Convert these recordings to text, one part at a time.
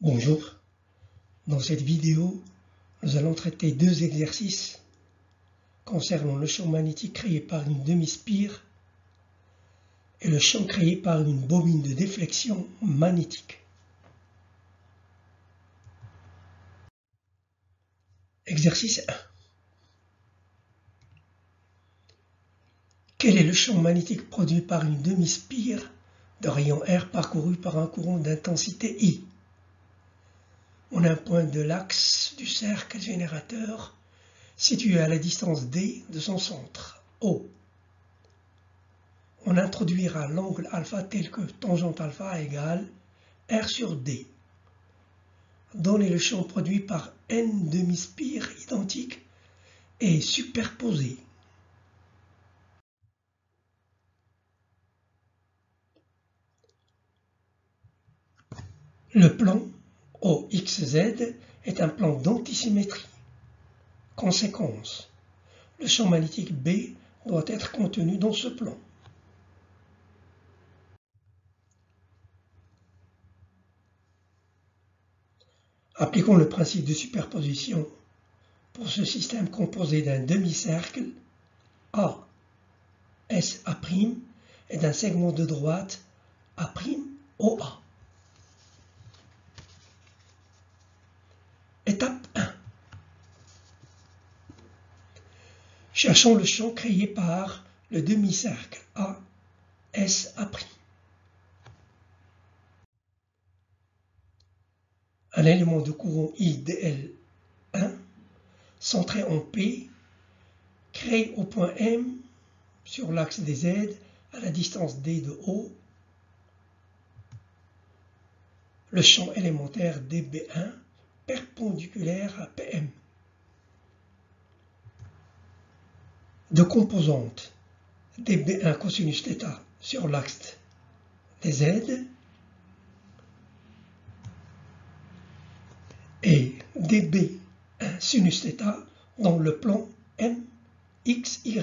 Bonjour, dans cette vidéo, nous allons traiter deux exercices concernant le champ magnétique créé par une demi-spire et le champ créé par une bobine de déflexion magnétique. Exercice 1. Quel est le champ magnétique produit par une demi-spire de rayon R parcouru par un courant d'intensité I? On a un point de l'axe du cercle générateur situé à la distance D de son centre, O. On introduira l'angle alpha tel que tangente alpha égale R sur D. Donnez le champ produit par n demi-spires identiques et superposées. Le plan OXZ est un plan d'antisymétrie. Conséquence, le champ magnétique B doit être contenu dans ce plan. Appliquons le principe de superposition pour ce système composé d'un demi-cercle A, SA' et d'un segment de droite A', OA. Étape 1. Cherchons le champ créé par le demi-cercle A, SA'. Un élément de courant IDL1 centré en P crée au point M sur l'axe des Z à la distance D de O le champ élémentaire dB1 perpendiculaire à PM. De composantes dB1 cosinus θ sur l'axe des Z et dB1 sinus θ dans le plan MXY.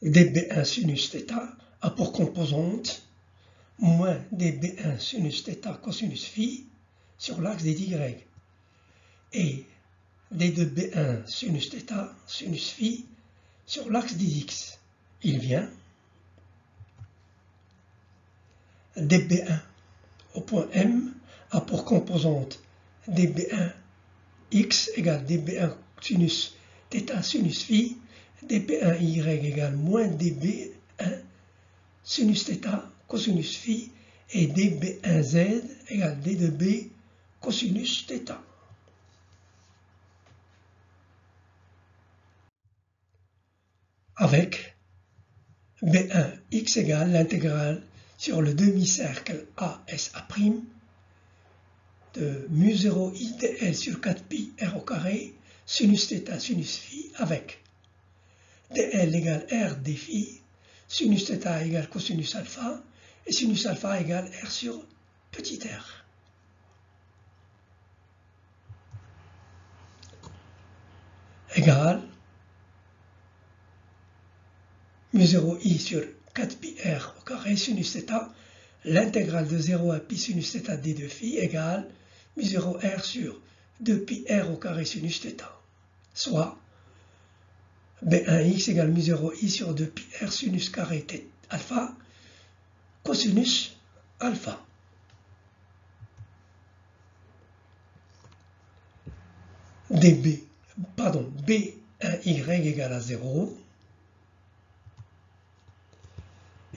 dB1 sinus θ a pour composante moins dB1 sinus θ cosinus phi sur l'axe des Y et dB1 sinus θ sinus phi sur l'axe des X. Il vient dB1 au point M a pour composante dB1 x égale dB1 sinus θ sinus phi, dB1 y égale moins dB1 sinus θ cosinus phi et dB1 z égale d de b cosinus θ. Avec B1 x égale l'intégrale sur le demi-cercle ASA' de mu0 IDL sur 4pi r au carré sinus θ sinus phi avec dl égale r d phi, sinus θ égale cosinus alpha et sinus alpha égale r sur petit r. Égale mu0 i sur 4pi r au carré sinus θ, l'intégrale de 0 à pi sinus θ d de phi égale mu0 r sur 2pi r au carré sinus θ, soit B1x égale mu0 i sur 2pi r sinus carré θ alpha cosinus alpha. B1y égale à 0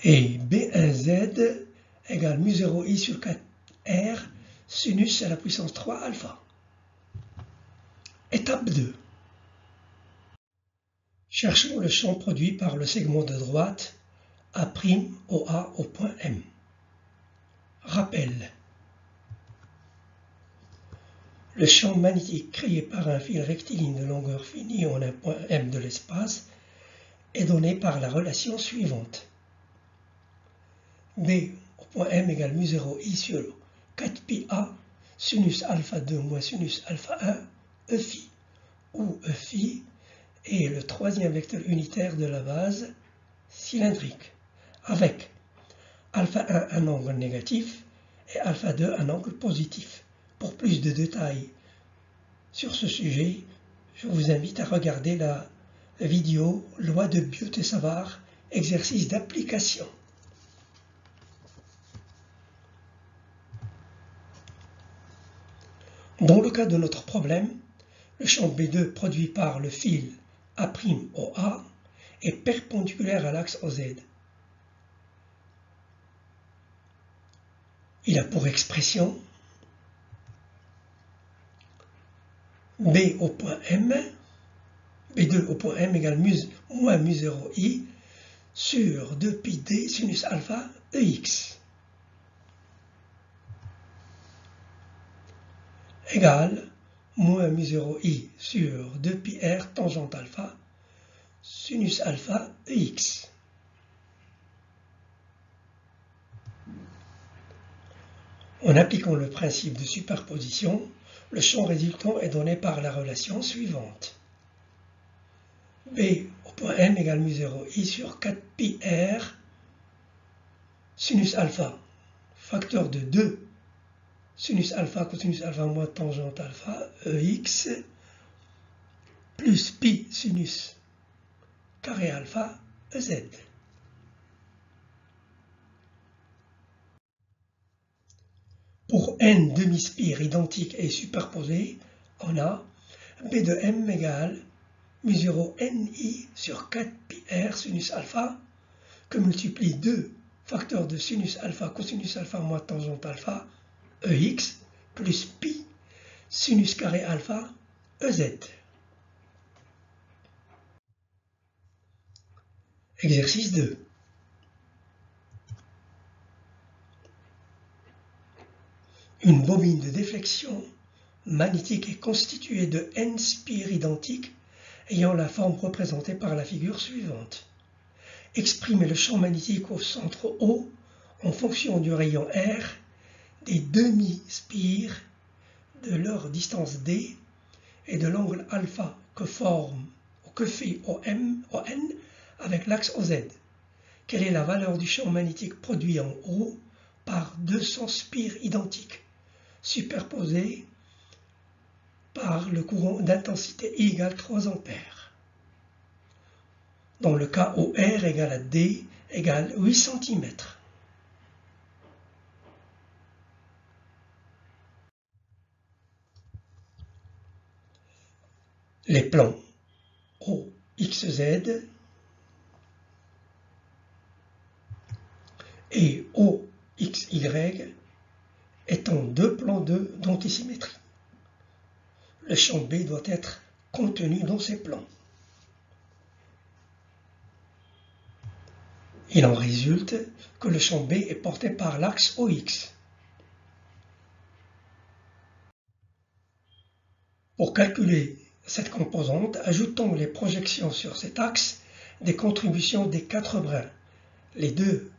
et B1z égale mu0 i sur 4r sinus à la puissance 3 alpha. Étape 2. Cherchons le champ produit par le segment de droite A'OA au point M. Rappel. Le champ magnétique créé par un fil rectiligne de longueur finie en un point M de l'espace est donné par la relation suivante. B au point M égale mu0 i sur 4pi A sinus alpha 2 moins sinus alpha 1 E phi, où E phi est le troisième vecteur unitaire de la base cylindrique, avec alpha 1 un angle négatif et alpha 2 un angle positif. Pour plus de détails sur ce sujet, je vous invite à regarder la vidéo Loi de Biot-Savart, exercice d'application. Dans le cas de notre problème, le champ B2 produit par le fil A'OA est perpendiculaire à l'axe OZ. Il a pour expression B au point M, B2 au point M égale moins mu0i sur 2πd sinus alpha EX égale moins mu0i sur 2πr tangente alpha sinus alpha EX. En appliquant le principe de superposition, le champ résultant est donné par la relation suivante. B au point M égale mu0i sur 4πr sinus alpha, facteur de 2 sinus alpha cosinus alpha moins tangente alpha EX plus pi sinus carré alpha EZ. Pour n demi-spires identiques et superposés, on a B de M égale mu0 ni sur 4πr sinus alpha que multiplie 2 facteurs de sinus alpha cosinus alpha moins tangente alpha EX plus pi sinus carré alpha EZ. Exercice 2. Une bobine de déflexion magnétique est constituée de n spires identiques ayant la forme représentée par la figure suivante. Exprimez le champ magnétique au centre O en fonction du rayon R, des demi-spires, de leur distance d et de l'angle alpha que fait ON avec l'axe OZ. Quelle est la valeur du champ magnétique produit en O par 200 spires identiques superposés par le courant d'intensité I égale 3 ampères. Dans le cas où R égale à D égale 8 cm. Les plans OXZ et OXY étant deux plans d'antisymétrie. Le champ B doit être contenu dans ces plans. Il en résulte que le champ B est porté par l'axe OX. Pour calculer cette composante, ajoutons les projections sur cet axe des contributions des 4 brins, les 2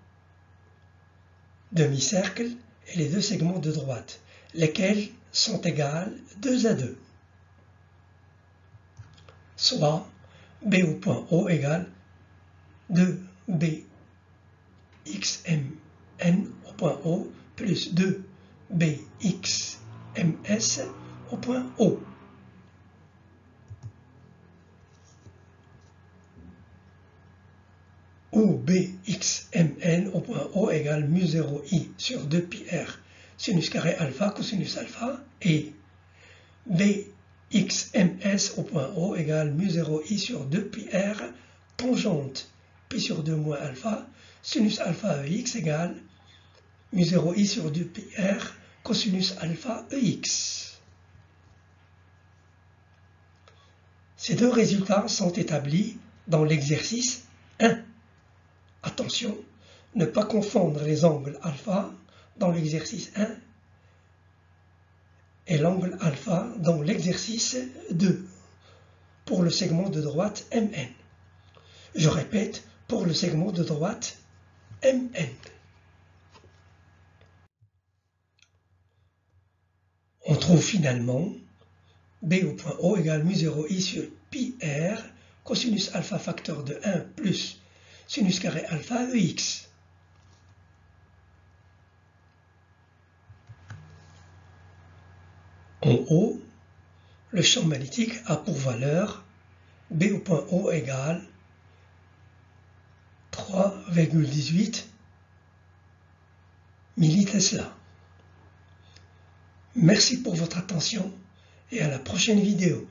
demi-cercles et les 2 segments de droite, lesquels sont égales 2 à 2. Soit B au point O égale 2BXMN au point O plus 2BXMS au point O. Où BXMN au point O égale mu0i sur 2πr sinus carré alpha cosinus alpha et BXMS au point O égale mu0i sur 2πr tangente pi sur 2 moins alpha sinus alpha EX égale mu0i sur 2πr cosinus alpha EX. Ces deux résultats sont établis dans l'exercice 1. Attention, ne pas confondre les angles alpha dans l'exercice 1 et l'angle alpha dans l'exercice 2 pour le segment de droite MN. Je répète, pour le segment de droite MN. On trouve finalement B au point O égale mu0i sur πr cosinus alpha facteur de 1 plus sinus carré alpha de x. En haut, le champ magnétique a pour valeur B au point O égale 3,18 millitesla. Merci pour votre attention et à la prochaine vidéo.